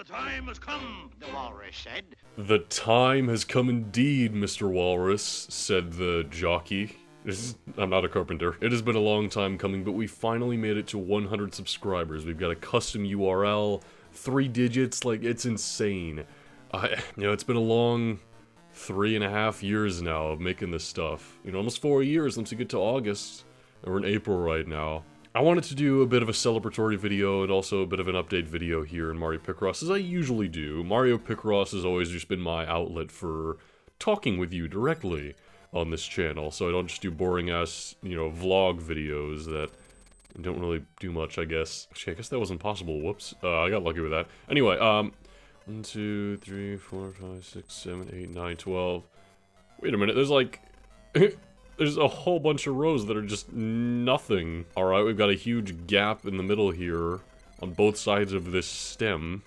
the time has come, the walrus said. The time has come indeed, Mr. Walrus, said the jockey. I'm not a carpenter. It has been a long time coming, but we finally made it to 100 subscribers. We've got a custom URL, 3 digits, like, it's insane. It's been a long 3.5 years now of making this stuff. Almost 4 years once we get to August, and we're in April right now. I wanted to do a bit of a celebratory video and also a bit of an update video here in Mario Picross, as I usually do. Mario Picross has always just been my outlet for talking with you directly on this channel, so I don't just do boring-ass, vlog videos that don't really do much, I guess. Actually, I guess that wasn't possible, whoops. I got lucky with that. Anyway, 1, 2, 3, 4, 5, 6, 7, 8, 9, 12. Wait a minute, there's like... There's a whole bunch of rows that are just nothing. Alright, we've got a huge gap in the middle here on both sides of this stem.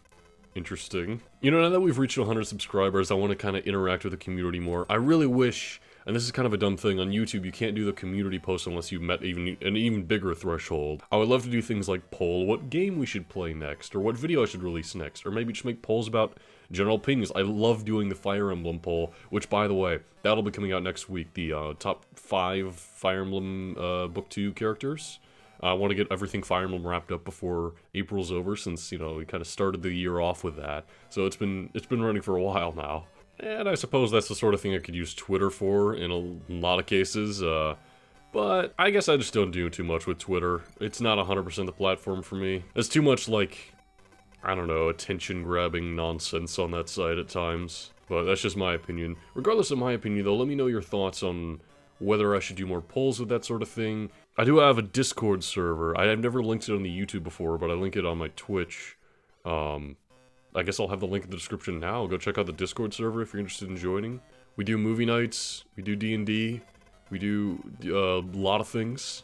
Interesting. Now that we've reached 100 subscribers, I want to kind of interact with the community more. I really wish, and this is kind of a dumb thing, on YouTube you can't do the community post unless you've met an even bigger threshold. I would love to do things like poll what game we should play next, or what video I should release next, or maybe just make polls about general opinions. I love doing the Fire Emblem poll, which, by the way, that'll be coming out next week, the top 5 Fire Emblem Book 2 characters. I want to get everything Fire Emblem wrapped up before April's over, since, we kind of started the year off with that. So it's been running for a while now. And I suppose that's the sort of thing I could use Twitter for in a lot of cases, but I guess I just don't do too much with Twitter. It's not 100% the platform for me. It's too much, like, I don't know, attention-grabbing nonsense on that site at times. But that's just my opinion. Regardless of my opinion, though, let me know your thoughts on whether I should do more polls with that sort of thing. I do have a Discord server. I have never linked it on the YouTube before, but I link it on my Twitch. I guess I'll have the link in the description now. Go check out the Discord server if you're interested in joining. We do movie nights, we do D&D, we do a lot of things.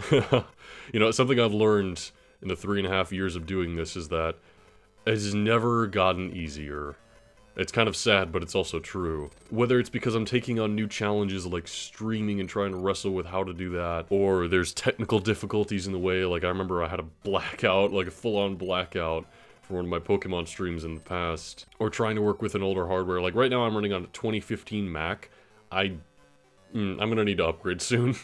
Something I've learned in the 3.5 years of doing this is that it's never gotten easier. It's kind of sad, but it's also true. Whether it's because I'm taking on new challenges like streaming and trying to wrestle with how to do that, or there's technical difficulties in the way, like I remember I had a blackout, like a full-on blackout for one of my Pokemon streams in the past, or trying to work with an older hardware. Like right now I'm running on a 2015 Mac. I'm gonna need to upgrade soon.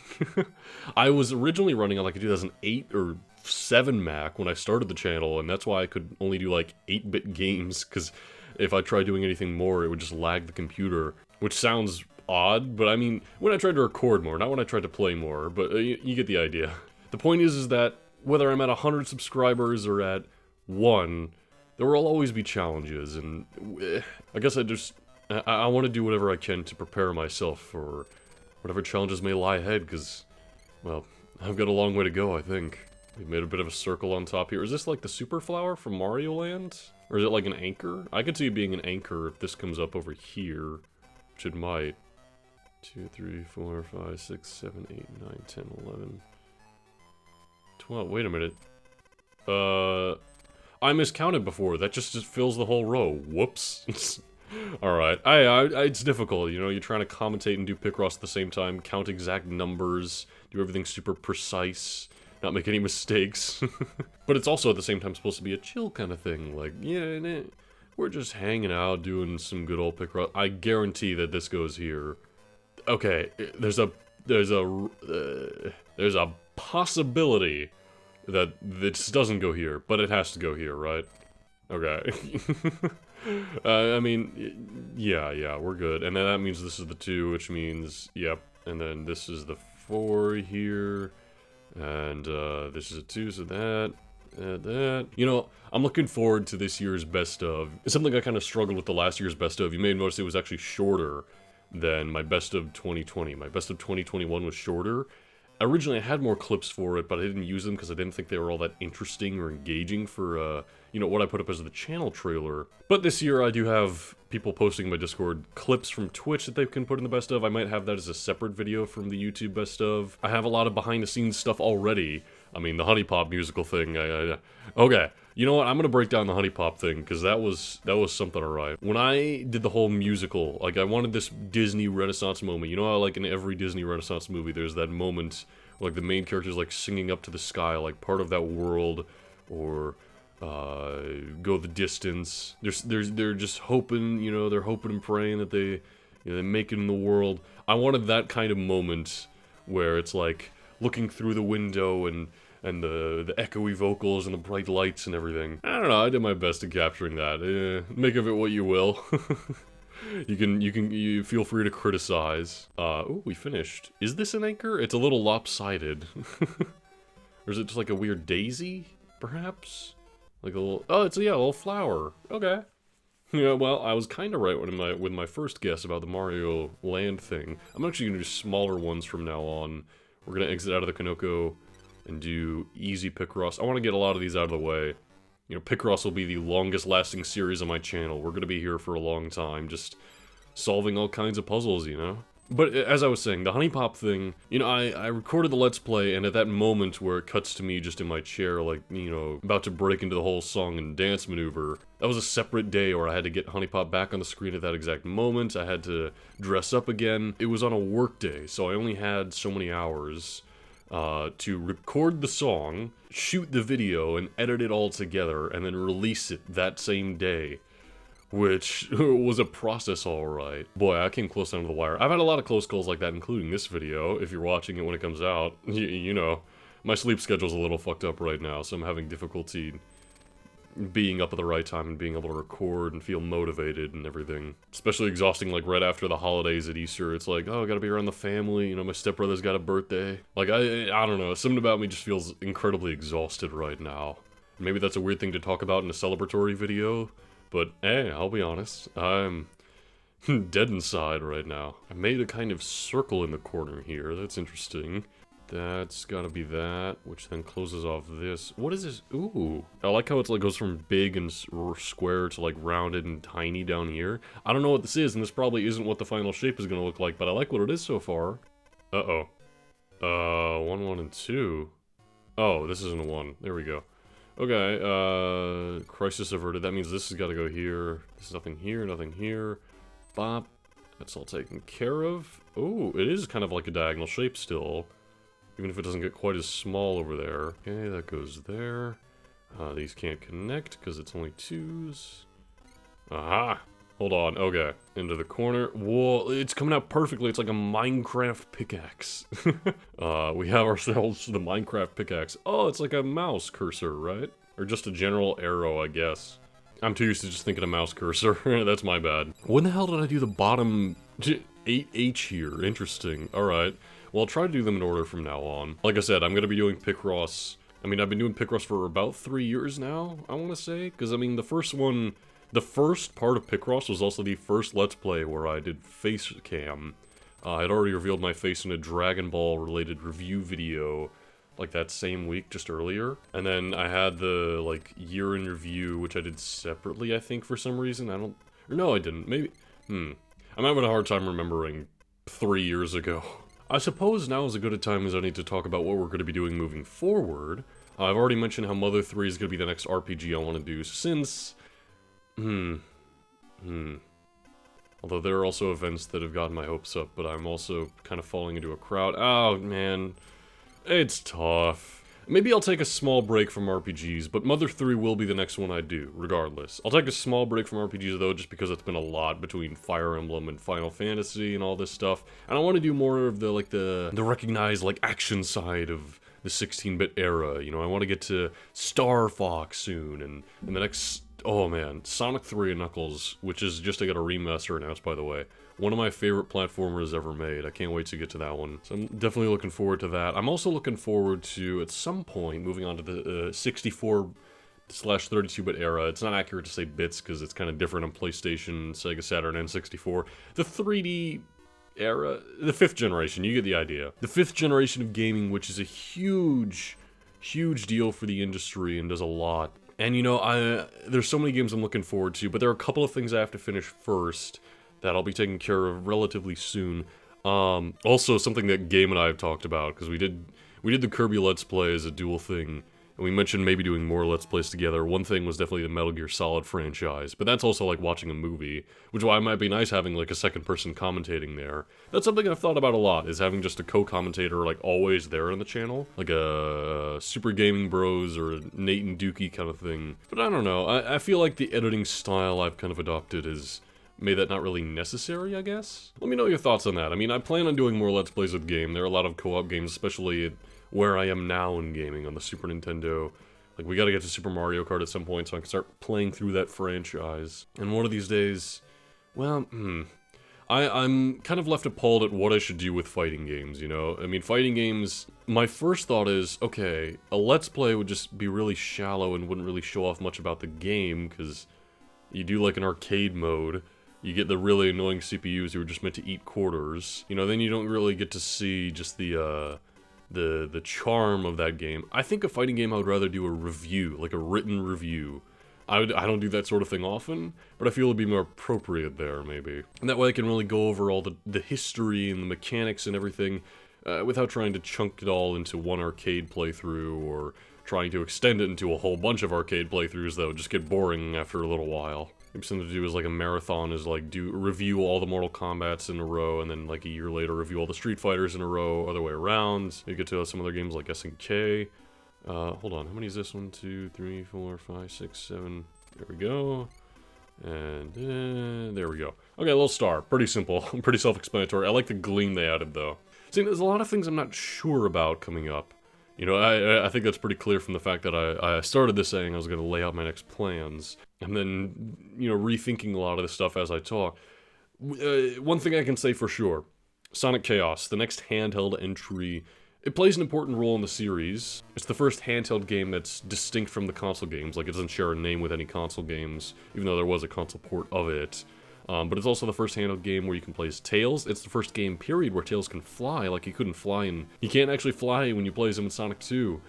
I was originally running on like a 2008 or 7 Mac when I started the channel, and that's why I could only do like 8-bit games, because if I tried doing anything more, it would just lag the computer, which sounds odd, but I mean, when I tried to record more, not when I tried to play more, but you get the idea. The point is that whether I'm at 100 subscribers or at 1, there will always be challenges, and I guess I want to do whatever I can to prepare myself for whatever challenges may lie ahead, because, well, I've got a long way to go, I think. We've made a bit of a circle on top here. Is this like the super flower from Mario Land? Or is it like an anchor? I could see it being an anchor if this comes up over here, which it might. 2, 3, 4, 5, 6, 7, 8, 9, 10, 11, 12. Wait a minute. I miscounted before. That just fills the whole row. Whoops. Alright. It's difficult, you're trying to commentate and do Picross at the same time, count exact numbers, do everything super precise, not make any mistakes. But it's also at the same time supposed to be a chill kind of thing, like, yeah, we're just hanging out, doing some good old Picross. I guarantee that this goes here. Okay, there's a possibility that this doesn't go here, but it has to go here, right? Okay. I mean, yeah, we're good. And then that means this is the 2, which means, yep. And then this is the 4 here. And this is a 2, so that. I'm looking forward to this year's best of. It's something I kind of struggled with the last year's best of. You may have noticed it was actually shorter than my best of 2020. My best of 2021 was shorter. Originally, I had more clips for it, but I didn't use them because I didn't think they were all that interesting or engaging for, what I put up as the channel trailer. But this year, I do have people posting in my Discord clips from Twitch that they can put in the best of. I might have that as a separate video from the YouTube best of. I have a lot of behind-the-scenes stuff already. I mean, the Honey Pop musical thing, okay. You know what, I'm gonna break down the Honey Pop thing, because that was something alright. When I did the whole musical, like, I wanted this Disney Renaissance moment. You know how, like, in every Disney Renaissance movie, there's that moment where, like, the main character's, like, singing up to the sky, like, part of that world, or go the distance. They're just hoping, you know, they're hoping and praying that they, you know, they make it in the world. I wanted that kind of moment where it's like looking through the window and the echoey vocals and the bright lights and everything. I don't know, I did my best in capturing that. Make of it what you will. You feel free to criticize. Oh, we finished. Is this an anchor? It's a little lopsided. Or is it just like a weird daisy, perhaps? Like a little, oh, it's a little flower. Okay. Yeah, well, I was kind of right with my first guess about the Mario Land thing. I'm actually going to do smaller ones from now on. We're going to exit out of the Kanoko and do easy Picross. I want to get a lot of these out of the way. You know, Picross will be the longest lasting series on my channel. We're going to be here for a long time, just solving all kinds of puzzles, you know? But as I was saying, the Honey Pop thing, you know, I recorded the Let's Play, and at that moment where it cuts to me just in my chair, like, you know, about to break into the whole song and dance maneuver, that was a separate day where I had to get Honey Pop back on the screen at that exact moment. I had to dress up again. It was on a work day, so I only had so many hours to record the song, shoot the video, and edit it all together, and then release it that same day. Which was a process, alright. Boy, I came close down to the wire. I've had a lot of close calls like that, including this video. If you're watching it when it comes out, you know, my sleep schedule's a little fucked up right now, so I'm having difficulty being up at the right time and being able to record and feel motivated and everything. Especially exhausting, like, right after the holidays at Easter. It's like, oh, I gotta be around the family, you know, my stepbrother's got a birthday. Like, I don't know, something about me just feels incredibly exhausted right now. Maybe that's a weird thing to talk about in a celebratory video, but hey, I'll be honest, I'm dead inside right now. I made a kind of circle in the corner here, that's interesting. That's gotta be that, which then closes off this. What is this? Ooh. I like how it's like goes from big and square to like rounded and tiny down here. I don't know what this is, and this probably isn't what the final shape is gonna look like, but I like what it is so far. Uh-oh. 1, 1, and 2. Oh, this isn't a 1. There we go. Okay, crisis averted. That means this has gotta go here. There's nothing here, nothing here. Bop. That's all taken care of. Oh, it is kind of like a diagonal shape still. Even if it doesn't get quite as small over there. Okay, that goes there. These can't connect because it's only 2s. Aha! Hold on, okay. Into the corner. Whoa, it's coming out perfectly. It's like a Minecraft pickaxe. We have ourselves the Minecraft pickaxe. Oh, it's like a mouse cursor, right? Or just a general arrow, I guess. I'm too used to just thinking a mouse cursor. That's my bad. When the hell did I do the bottom 8H here? Interesting. Alright. Well, I'll try to do them in order from now on. Like I said, I'm going to be doing Picross. I mean, I've been doing Picross for about 3 years now, I want to say. Because, I mean, the first part of Picross was also the first Let's Play where I did face cam. I'd already revealed my face in a Dragon Ball related review video like that same week, just earlier. And then I had the, like, year in review, which I did separately, I think, for some reason. Or no, I didn't. Maybe, I'm having a hard time remembering 3 years ago. I suppose now is as good a time as any to talk about what we're going to be doing moving forward. I've already mentioned how Mother 3 is going to be the next RPG I want to do, since... Although there are also events that have gotten my hopes up, but I'm also kind of falling into a crowd. Oh, man. It's tough. Maybe I'll take a small break from RPGs, but Mother 3 will be the next one I do, regardless. I'll take a small break from RPGs, though, just because it's been a lot between Fire Emblem and Final Fantasy and all this stuff. And I want to do more of the recognized, like, action side of the 16-bit era. You know, I want to get to Star Fox soon, and the next... Oh man, Sonic 3 and Knuckles, which is just, I got a remaster announced, by the way. One of my favorite platformers ever made. I can't wait to get to that one. So I'm definitely looking forward to that. I'm also looking forward to, at some point, moving on to the 64/32-bit era. It's not accurate to say bits, because it's kind of different on PlayStation, Sega Saturn, and 64. The 3D era, the 5th generation, you get the idea. The 5th generation of gaming, which is a huge deal for the industry and does a lot. And you know, there's so many games I'm looking forward to, but there are a couple of things I have to finish first that I'll be taking care of relatively soon. Also, something that Game and I have talked about, because we did the Kirby Let's Play as a dual thing And we mentioned maybe doing more Let's Plays together. One thing was definitely the Metal Gear Solid franchise, but that's also like watching a movie, which is why it might be nice having like a second person commentating there. That's something I've thought about a lot, is having just a co-commentator like always there on the channel, like a Super Gaming Bros or a Nate and Dookie kind of thing. But I don't know, I feel like the editing style I've kind of adopted has made that not really necessary, I guess? Let me know your thoughts on that. I mean, I plan on doing more Let's Plays with game. There are a lot of co-op games, especially at where I am now in gaming on the Super Nintendo. Like, we gotta get to Super Mario Kart at some point so I can start playing through that franchise. And one of these days, well, I'm kind of left appalled at what I should do with fighting games, you know? I mean, fighting games, my first thought is, okay, a Let's Play would just be really shallow and wouldn't really show off much about the game, because you do like an arcade mode. You get the really annoying CPUs who are just meant to eat quarters. You know, then you don't really get to see just the charm of that game. I think a fighting game I would rather do a review, like a written review. I don't do that sort of thing often, but I feel it'd be more appropriate there, maybe. And that way I can really go over all the history and the mechanics and everything, without trying to chunk it all into one arcade playthrough, or trying to extend it into a whole bunch of arcade playthroughs that would just get boring after a little while. Maybe something to do is like a marathon, is like review all the Mortal Kombats in a row, and then like a year later review all the Street Fighters in a row, other way around. You get to some other games like SNK. Hold on, how many is this? 1, 2, 3, 4, 5, 6, 7. There we go. And there we go. Okay, a little star. Pretty simple. Pretty self-explanatory. I like the gleam they added, though. See, there's a lot of things I'm not sure about coming up. You know, I think that's pretty clear from the fact that I started this saying I was going to lay out my next plans, and then, you know, rethinking a lot of this stuff as I talk. One thing I can say for sure, Sonic Chaos, the next handheld entry, it plays an important role in the series. It's the first handheld game that's distinct from the console games, like it doesn't share a name with any console games, even though there was a console port of it. But it's also the first handheld game where you can play as Tails. It's the first game, period, where Tails can fly. Like, he couldn't fly, and he can't actually fly when you play as him in Sonic 2.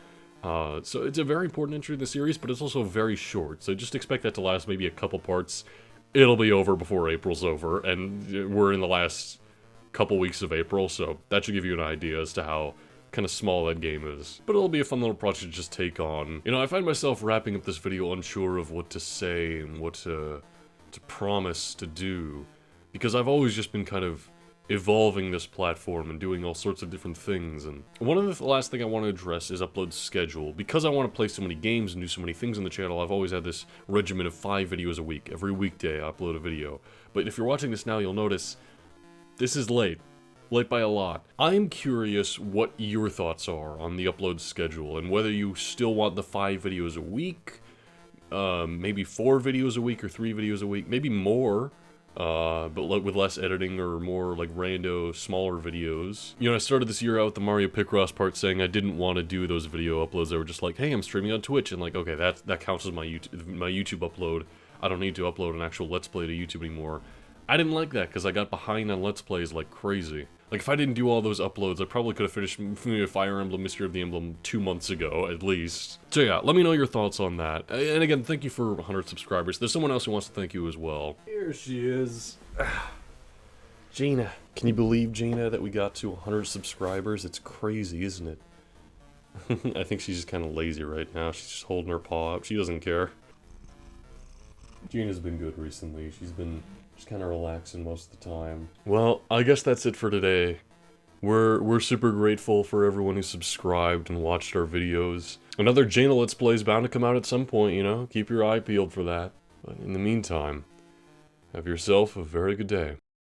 So it's a very important entry in the series, but it's also very short. So just expect that to last maybe a couple parts. It'll be over before April's over, and we're in the last couple weeks of April, so that should give you an idea as to how kind of small that game is. But it'll be a fun little project to just take on. You know, I find myself wrapping up this video unsure of what to say and what to promise to do, because I've always just been kind of evolving this platform and doing all sorts of different things. And one of the last thing I want to address is upload schedule. Because I want to play so many games and do so many things on the channel, I've always had this regimen of 5 videos a week. Every weekday I upload a video. But if you're watching this now, you'll notice this is late by a lot. I'm curious what your thoughts are on the upload schedule, and whether you still want the 5 videos a week, maybe 4 videos a week or 3 videos a week, maybe more, but with less editing or more like rando, smaller videos. You know, I started this year out with the Mario Picross part saying I didn't want to do those video uploads. They were just like, hey, I'm streaming on Twitch, and like, okay, that counts as my YouTube upload. I don't need to upload an actual Let's Play to YouTube anymore. I didn't like that because I got behind on Let's Plays like crazy. Like, if I didn't do all those uploads, I probably could have finished Fire Emblem Mystery of the Emblem 2 months ago, at least. So yeah, let me know your thoughts on that. And again, thank you for 100 subscribers. There's someone else who wants to thank you as well. Here she is. Gina. Can you believe, Gina, that we got to 100 subscribers? It's crazy, isn't it? I think she's just kind of lazy right now. She's just holding her paw up. She doesn't care. Gina's been good recently. She's been just kind of relaxing most of the time. Well, I guess that's it for today. We're super grateful for everyone who subscribed and watched our videos. Another Jaina Let's Play is bound to come out at some point, you know? Keep your eye peeled for that. But in the meantime, have yourself a very good day.